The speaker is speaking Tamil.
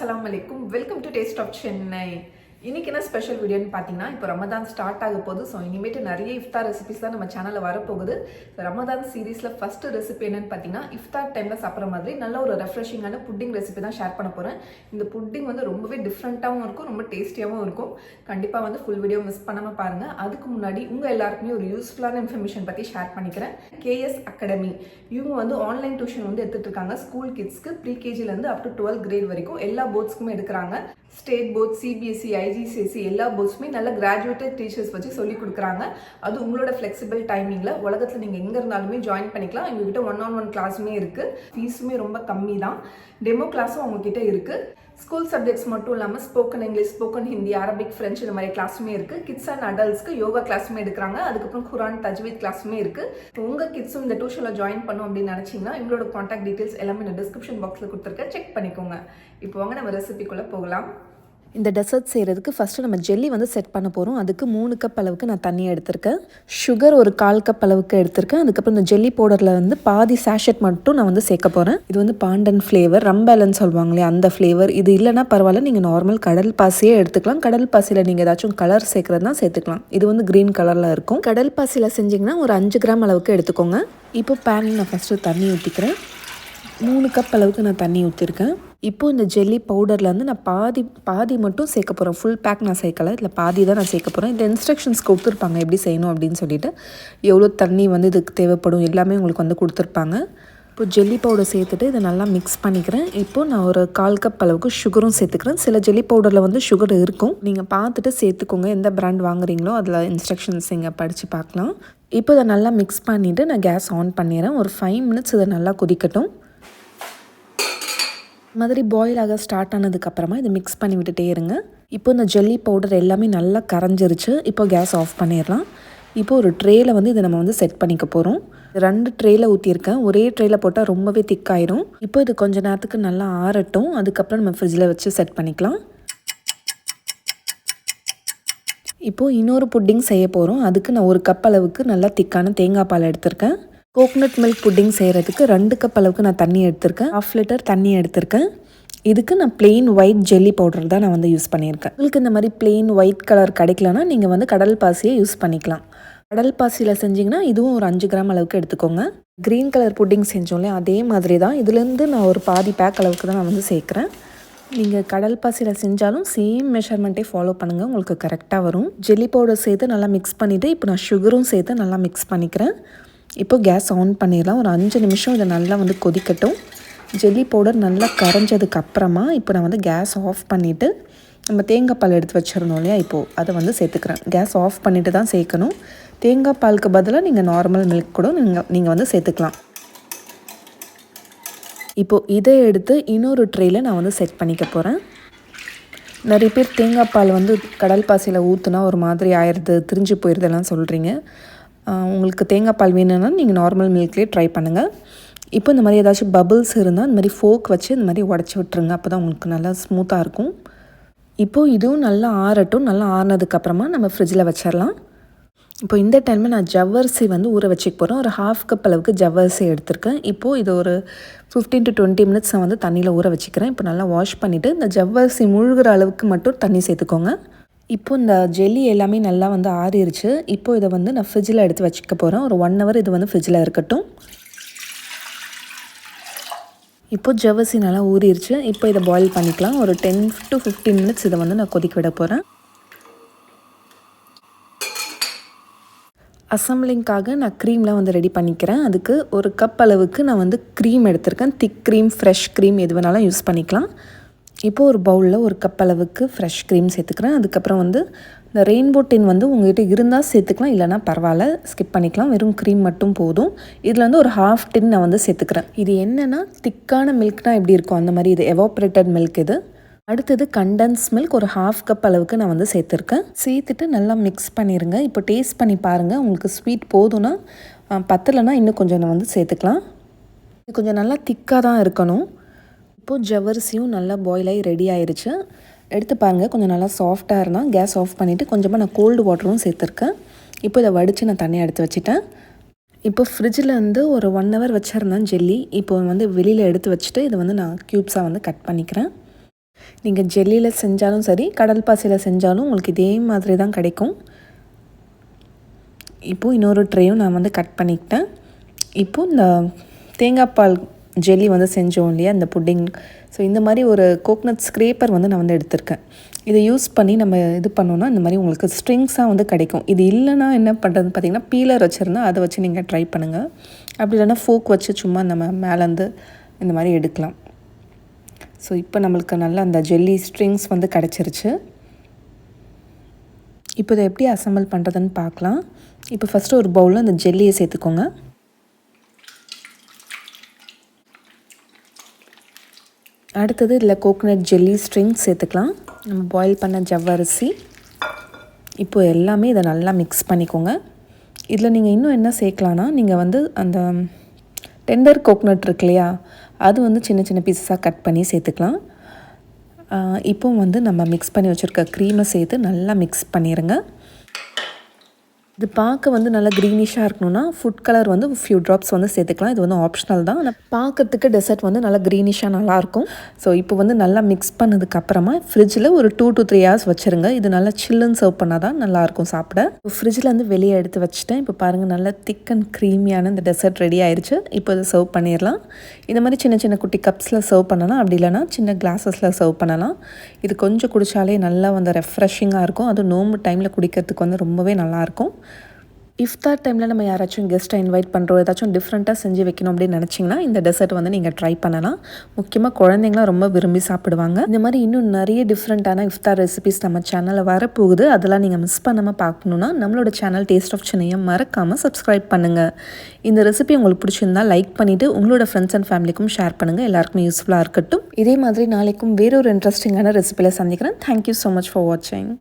Assalamu alaikum. Welcome to Taste of Chennai. இன்னைக்கு என்ன ஸ்பெஷல் வீடியோன்னு பார்த்தீங்கன்னா இப்போ ரமதான் ஸ்டார்ட் ஆக போகுது. ஸோ இனிமேட்டு நிறைய இஃப்தார் ரெசிபிஸ் தான் நம்ம சேனலில் வரப்போகுது. ரமதான் சீரீஸில் ஃபர்ஸ்ட் ரெசிபி என்னன்னு பார்த்தீங்கன்னா இஃப்தார் டைமில் சாப்பிட்ற மாதிரி நல்ல ஒரு ரெஃப்ரெஷிங்கான புட்டிங் ரெசிபி தான் ஷேர் பண்ண போகிறேன். இந்த புட்டிங் வந்து ரொம்பவே டிஃப்ரெண்ட்டாகவும் இருக்கும், ரொம்ப டேஸ்டியாகவும் இருக்கும். கண்டிப்பாக வந்து ஃபுல் வீடியோ மிஸ் பண்ணாமல் பாருங்கள். அதுக்கு முன்னாடி உங்கள் எல்லாருக்குமே ஒரு யூஸ்ஃபுல்லான இன்ஃபர்மேஷன் பற்றி ஷேர் பண்ணிக்கிறேன். KS அகாடமி இவங்க வந்து ஆன்லைன் டியூஷன் வந்து எடுத்துகிட்டு இருக்காங்க. ஸ்கூல் கிட்ஸ்க்கு ப்ரீ கேஜிலேருந்து அப் டு 12th கிரேட் வரைக்கும் எல்லா போர்ட்ஸ்க்குமே எடுக்கிறாங்க. ஸ்டேட் போர்ட், CBSE, IGCSE எல்லா போர்ட்ஸுமே நல்ல கிராஜுவேட்டட் டீச்சர்ஸ் வச்சு சொல்லி கொடுக்குறாங்க. அது உங்களோட ஃப்ளெக்சிபிள் டைமிங்கில் உலகத்தில் நீங்கள் எங்கே இருந்தாலுமே ஜாயின் பண்ணிக்கலாம். எங்ககிட்ட 1-on-1 கிளாஸுமே இருக்குது. ஃபீஸுமே ரொம்ப கம்மி தான். டெமோ கிளாஸும் அவங்கக்கிட்ட இருக்குது. ஸ்கூல் சப்ஜெக்ட்ஸ் மட்டும் இல்லாமல் spoken English, spoken Hindi, Arabic, French இந்த மாதிரி கிளாஸுமே இருக்குது. கிட்ஸ் அண்ட் அடல்ட்ஸ்க்கு யோகா கிளாஸுமே எடுக்கிறாங்க. அதுக்கப்புறம் குரான், தஜ்வீத் கிளாஸுமே இருக்குது. உங்கள் கிட்ஸும் இந்த டியூஷனில் ஜாயின் பண்ணும் அப்படின்னு நினச்சிங்கன்னா எங்களோட காண்டாக்ட் டீட்டெயில்ஸ் எல்லாமே நான் டிஸ்கிரிப்ஷன் பாக்ஸில் கொடுத்துருக்கேன், செக் பண்ணிக்கோங்க. இப்போ வாங்க நம்ம ரெசிபிக்குள்ளே போகலாம். இந்த டெசர்ட் செய்கிறதுக்கு ஃபஸ்ட்டு நம்ம ஜெல்லி வந்து செட் பண்ண போகிறோம். அதுக்கு 3 கப் அளவுக்கு நான் தண்ணி எடுத்திருக்கேன். சுகர் ஒரு 1/4 கப் அளவுக்கு எடுத்திருக்கேன். அதுக்கப்புறம் இந்த ஜெல்லி பவுடரில் வந்து பாதி சாஷெட் மட்டும் நான் வந்து சேர்க்க போகிறேன். இது வந்து பாண்டன் ஃப்ளேவர், ரம்பேலன்னு சொல்லுவாங்களே அந்த ஃப்ளேவர். இது இல்லைனா பரவாயில்ல, நீங்கள் நார்மல் கடல் பாசியே எடுத்துக்கலாம். கடல் பாசியில் நீங்கள் ஏதாச்சும் கலர் சேர்க்குறதுனா சேர்த்துக்கலாம். இது வந்து க்ரீன் கலரில் இருக்கும். கடல் பாசியில் செஞ்சிங்கன்னா ஒரு 5 கிராம் அளவுக்கு எடுத்துக்கோங்க. இப்போ பேனில் நான் ஃபஸ்ட்டு தண்ணி ஊற்றிக்கிறேன். 3 கப் அளவுக்கு நான் தண்ணி ஊற்றிருக்கேன். இப்போது இந்த ஜெல்லி பவுடரில் வந்து நான் பாதி மட்டும் சேர்க்க போகிறேன். ஃபுல் பேக் நான் சேர்க்கலை, இதில் பாதி தான் நான் சேர்க்க போகிறேன். இந்த இன்ஸ்ட்ரக்ஷன்ஸ் கொடுத்துருப்பாங்க எப்படி செய்யணும் அப்படின்னு சொல்லிட்டு, எவ்வளோ தண்ணி வந்து இதுக்கு தேவைப்படும் எல்லாமே உங்களுக்கு வந்து கொடுத்துருப்பாங்க. இப்போ ஜெல்லி பவுடர் சேர்த்துட்டு இதை நல்லா மிக்ஸ் பண்ணிக்கிறேன். இப்போது நான் ஒரு 1/4 கப் அளவுக்கு சுகரும் சேர்த்துக்கிறேன். சில ஜெல்லி பவுடரில் வந்து சுகர் இருக்கும், நீங்கள் பார்த்துட்டு சேர்த்துக்கோங்க. எந்த பிராண்ட் வாங்குறீங்களோ அதில் இன்ஸ்ட்ரக்ஷன்ஸ் நீங்கள் படித்து பார்க்கலாம். இப்போ இதை நல்லா மிக்ஸ் பண்ணிவிட்டு நான் கேஸ் ஆன் பண்ணிடுறேன். ஒரு 5 மினிட்ஸ் இதை நல்லா கொதிக்கட்டும். மாதிரி பாயில் ஆக ஸ்டார்ட் ஆனதுக்கப்புறமா இதை மிக்ஸ் பண்ணி விட்டுட்டே இருங்க. இப்போ இந்த ஜெல்லி பவுடர் எல்லாமே நல்லா கரைஞ்சிருச்சு. இப்போ கேஸ் ஆஃப் பண்ணிடலாம். இப்போ ஒரு ட்ரேயில் வந்து இதை நம்ம வந்து செட் பண்ணிக்க போகிறோம். 2 ட்ரேயில் ஊற்றிருக்கேன். ஒரே ட்ரேயில் போட்டால் ரொம்பவே திக்காயிரும். இப்போ இது கொஞ்சம் நேரத்துக்கு நல்லா ஆறட்டும். அதுக்கப்புறம் நம்ம ஃப்ரிட்ஜில் வச்சு செட் பண்ணிக்கலாம். இப்போது இன்னொரு புட்டிங் செய்ய போகிறோம். அதுக்கு நான் 1 கப் அளவுக்கு நல்லா திக்கான தேங்காய் பால் எடுத்திருக்கேன். கோகனட் மில்க் புட்டிங் செய்கிறதுக்கு 2 கப் அளவுக்கு நான் தண்ணி எடுத்திருக்கேன். 1/2 லிட்டர் தண்ணி எடுத்திருக்கேன். இதுக்கு நான் பிளெயின் ஒயிட் ஜெல்லி பவுடர் தான் நான் வந்து யூஸ் பண்ணியிருக்கேன். உங்களுக்கு இந்த மாதிரி பிளெயின் ஒயிட் கலர் கிடைக்கலன்னா நீங்கள் வந்து கடல் பாசியை யூஸ் பண்ணிக்கலாம். கடல் பாசியில் செஞ்சிங்கன்னா இதுவும் ஒரு 5 கிராம் அளவுக்கு எடுத்துக்கோங்க. க்ரீன் கலர் புட்டிங் செஞ்சோம்லே அதே மாதிரி தான். இதுலேருந்து நான் ஒரு பாதி பேக் அளவுக்கு தான் நான் வந்து சேர்க்குறேன். நீங்கள் கடல் பாசியில் செஞ்சாலும் சேம் மெஷர்மெண்ட்டே ஃபாலோ பண்ணுங்கள், உங்களுக்கு கரெக்டாக வரும். ஜெல்லி பவுடர் சேர்த்து நல்லா மிக்ஸ் பண்ணிவிட்டு இப்போ நான் சுகரும் சேர்த்து நல்லா மிக்ஸ் பண்ணிக்கிறேன். இப்போ கேஸ் ஆன் பண்ணிடலாம். ஒரு 5 நிமிஷம் இதை நல்லா வந்து கொதிக்கட்டும். ஜெல்லி பவுடர் நல்லா கரைஞ்சதுக்கு அப்புறமா இப்போ நான் வந்து கேஸ் ஆஃப் பண்ணிவிட்டு நம்ம தேங்காய் பால் எடுத்து வச்சிடணும் இல்லையா, இப்போது அதை வந்து சேர்த்துக்கிறேன். கேஸ் ஆஃப் பண்ணிவிட்டு தான் சேர்க்கணும். தேங்காய் பாலுக்கு பதிலாக நீங்கள் நார்மல் மில்க் கூட நீங்கள் வந்து சேர்த்துக்கலாம். இப்போது இதை எடுத்து இன்னொரு ட்ரேயில் நான் வந்து செட் பண்ணிக்க போகிறேன். நிறைய பேர் தேங்காய் பால் வந்து கடல் பாசியில் ஊற்றுனா ஒரு மாதிரி ஆயிடுது, திரிஞ்சு போயிடுதெல்லாம் சொல்கிறீங்க. உங்களுக்கு தேங்காய் பால் வேணும்னா நீங்கள் நார்மல் மில்க்லேயே ட்ரை பண்ணுங்கள். இப்போ இந்த மாதிரி ஏதாச்சும் பபிள்ஸ் இருந்தால் இந்த மாதிரி ஃபோக் வச்சு இந்த மாதிரி உடச்சி விட்டுருங்க. அப்போ தான் உங்களுக்கு நல்லா ஸ்மூத்தாக இருக்கும். இப்போது இதுவும் நல்லா ஆறட்டும். நல்லா ஆறினதுக்கப்புறமா நம்ம ஃப்ரிட்ஜில் வச்சிடலாம். இப்போ இந்த டைமில் நான் ஜவ்வரிசி வந்து ஊற வச்சுக்க போகிறேன். ஒரு 1/2 கப் அளவுக்கு ஜவ்வரிசி எடுத்திருக்கேன். இப்போது இது ஒரு 15 to 20 மினிட்ஸ் நான் வந்து தண்ணியில் ஊற வச்சுக்கிறேன். இப்போ நல்லா வாஷ் பண்ணிவிட்டு இந்த ஜவ்வரிசி முழுகிற அளவுக்கு மட்டும் தண்ணி சேர்த்துக்கோங்க. இப்போ இந்த ஜெல்லி எல்லாமே நல்லா வந்து ஆறிடுச்சு. இப்போ இதை வந்து நான் ஃப்ரிட்ஜில் எடுத்து வச்சுக்க போகிறேன். ஒரு 1 hour இது வந்து ஃப்ரிட்ஜில் இருக்கட்டும். இப்போ ஜவ்வரிசி நல்லா ஊறிடுச்சு. இப்போ இதை பாயில் பண்ணிக்கலாம். ஒரு 10 to 15 மினிட்ஸ் இதை வந்து நான் கொதிக்க விட போகிறேன். அசம்பிளிங்காக நான் க்ரீம்லாம் வந்து ரெடி பண்ணிக்கிறேன். அதுக்கு 1 கப் அளவுக்கு நான் வந்து க்ரீம் எடுத்திருக்கேன். திக் க்ரீம், ஃப்ரெஷ் க்ரீம் எது வேணாலும் யூஸ் பண்ணிக்கலாம். இப்போது ஒரு பவுலில் 1 கப் அளவுக்கு ஃப்ரெஷ் க்ரீம் சேர்த்துக்கிறேன். அதுக்கப்புறம் வந்து இந்த ரெயின்போ டின் வந்து உங்கள்கிட்ட இருந்தால் சேர்த்துக்கலாம், இல்லைனா பரவாயில்ல ஸ்கிப் பண்ணிக்கலாம். வெறும் க்ரீம் மட்டும் போதும். இதில் வந்து ஒரு 1/2 டின் நான் வந்து சேர்த்துக்கிறேன். இது என்னென்னா திக்கான மில்க்னால் எப்படி இருக்கும் அந்த மாதிரி இது எவாப்ரேட்டட் மில்க் இது. அடுத்தது கண்டென்ஸ் மில்க் ஒரு 1/2 கப் அளவுக்கு நான் வந்து சேர்த்துருக்கேன். சேர்த்துட்டு நல்லா மிக்ஸ் பண்ணிடுங்க. இப்போ டேஸ்ட் பண்ணி பாருங்கள். உங்களுக்கு ஸ்வீட் போதும்னா, பத்தலைன்னா இன்னும் கொஞ்சம் நான் வந்து சேர்த்துக்கலாம். இது கொஞ்சம் நல்லா திக்காக தான் இருக்கணும். இப்போது ஜவ்வரிசியும் நல்லா பாயில் ஆகி ரெடி ஆயிடுச்சு. எடுத்து பாருங்கள், கொஞ்சம் நல்லா சாஃப்டாக இருந்தால் கேஸ் ஆஃப் பண்ணிவிட்டு கொஞ்சமாக நான் கோல்டு வாட்டரும் சேர்த்துருக்கேன். இப்போ இதை வடித்து நான் தனியாக எடுத்து வச்சுட்டேன். இப்போ ஃப்ரிட்ஜில் வந்து ஒரு 1 hour வச்சுருந்தேன் ஜெல்லி. இப்போ வந்து வெளியில் எடுத்து வச்சுட்டு இதை வந்து நான் க்யூப்ஸாக வந்து கட் பண்ணிக்கிறேன். நீங்கள் ஜெல்லியில் செஞ்சாலும் சரி, கடல் பாசியில் செஞ்சாலும் உங்களுக்கு இதே மாதிரி தான் கிடைக்கும். இப்போது இன்னொரு ட்ரேயும் நான் வந்து கட் பண்ணிக்கிட்டேன். இப்போது இந்த தேங்காய் பால் ஜெல்லி வந்து செஞ்சோம் இல்லையா, இந்த புட்டிங். ஸோ இந்த மாதிரி ஒரு கோக்னட் ஸ்க்ரேப்பர் வந்து நான் வந்து எடுத்திருக்கேன். இதை யூஸ் பண்ணி நம்ம இது பண்ணோன்னா இந்த மாதிரி உங்களுக்கு ஸ்ட்ரிங்ஸாக வந்து கிடைக்கும். இது இல்லைன்னா என்ன பண்ணுறதுன்னு பார்த்தீங்கன்னா, பீலர் வச்சுருந்தா அதை வச்சு நீங்கள் ட்ரை பண்ணுங்கள். அப்படி இல்லைன்னா ஃபோக் வச்சு சும்மா நம்ம மேலேருந்து இந்த மாதிரி எடுக்கலாம். ஸோ இப்போ நம்மளுக்கு நல்லா அந்த ஜெல்லி ஸ்ட்ரிங்ஸ் வந்து கிடச்சிருச்சு. இப்போ இதை எப்படி அசம்பிள் பண்ணுறதுன்னு பார்க்கலாம். இப்போ ஃபஸ்ட்டு ஒரு பவுலில் அந்த ஜெல்லியை சேர்த்துக்கோங்க. அடுத்தது இதில் கோகோனட் ஜெல்லி ஸ்ட்ரிங்ஸ் சேர்த்துக்கலாம். நம்ம பாயில் பண்ண ஜவ்வரிசி. இப்போது எல்லாமே இதை நல்லா மிக்ஸ் பண்ணிக்கோங்க. இதில் நீங்கள் இன்னும் என்ன சேர்க்கலான்னா, நீங்கள் வந்து அந்த டெண்டர் கோகோனட் இருக்கு இல்லையா, அது வந்து சின்ன சின்ன பீஸஸாக கட் பண்ணி சேர்த்துக்கலாம். இப்போ வந்து நம்ம மிக்ஸ் பண்ணி வச்சுருக்க க்ரீமை சேர்த்து நல்லா மிக்ஸ் பண்ணிடுங்க. இது பார்க்க வந்து நல்லா க்ரீனிஷாக இருக்கணும்னா ஃபுட் கலர் வந்து ஃபியூ ட்ராப்ஸ் வந்து சேர்த்துக்கலாம். இது வந்து ஆப்ஷனல் தான். ஆனால் பார்க்கறதுக்கு டெசர்ட் வந்து நல்லா க்ரீனிஷாக நல்லாயிருக்கும். ஸோ இப்போ வந்து நல்லா மிக்ஸ் பண்ணதுக்கப்புறமா ஃப்ரிட்ஜில் ஒரு 2 to 3 hours வச்சுருங்க. இது நல்லா சில்லுன்னு சர்வ் பண்ணால் தான் நல்லாயிருக்கும் சாப்பிட. ஃப்ரிட்ஜில் வந்து வெளியே எடுத்து வச்சுட்டேன். இப்போ பாருங்கள், நல்லா திக் அண்ட் க்ரீமியான இந்த டெசர்ட் ரெடி ஆயிடுச்சு. இப்போ இதை சர்வ் பண்ணிடலாம். இந்த மாதிரி சின்ன சின்ன குட்டி கப்ஸில் சர்வ் பண்ணலாம். அப்படி இல்லைனா சின்ன கிளாஸஸில் சர்வ் பண்ணலாம். இது கொஞ்சம் குடித்தாலே நல்லா வந்து ரெஃப்ரெஷிங்காக இருக்கும். அதுவும் நோம்பு டைமில் குடிக்கிறதுக்கு வந்து ரொம்பவே நல்லாயிருக்கும். இஃப்தார் டைமில் நம்ம யாராச்சும் கெஸ்ட்டை இன்வைட் பண்ணுறோம், ஏதாச்சும் டிஃப்ரெண்ட்டாக செஞ்சு வைக்கணும் அப்படின்னு நினச்சிங்கன்னா இந்த டெசர்ட் வந்து நீங்கள் ட்ரை பண்ணலாம். முக்கியமாக குழந்தைங்களாம் ரொம்ப விரும்பி சாப்பிடுவாங்க. இந்த மாதிரி இன்னும் நிறைய டிஃப்ரெண்ட்டான இஃப்தார் ரெசிபிஸ் நம்ம சேனலில் வரப்போகுது. அதெல்லாம் நீங்கள் மிஸ் பண்ணாமல் பார்க்கணுன்னா நம்மளோட சேனல் டேஸ்ட் ஆஃப் சென்னையை மறக்காமல் சப்ஸ்கிரைப் பண்ணுங்கள். இந்த ரெசிபி உங்களுக்கு பிடிச்சிருந்தால் லைக் பண்ணிவிட்டு உங்களோட ஃப்ரெண்ட்ஸ் அண்ட் ஃபேமிலிக்கும் ஷேர் பண்ணுங்கள். எல்லாருக்கும் யூஸ்ஃபுல்லாக இருக்கட்டும். இதே மாதிரி நாளைக்கும் வேறொரு இன்ட்ரெஸ்டிங்கான ரெசிபியில் சந்திக்கிறேன். தேங்க்யூ ஸோ மச் ஃபார் வாட்சிங்.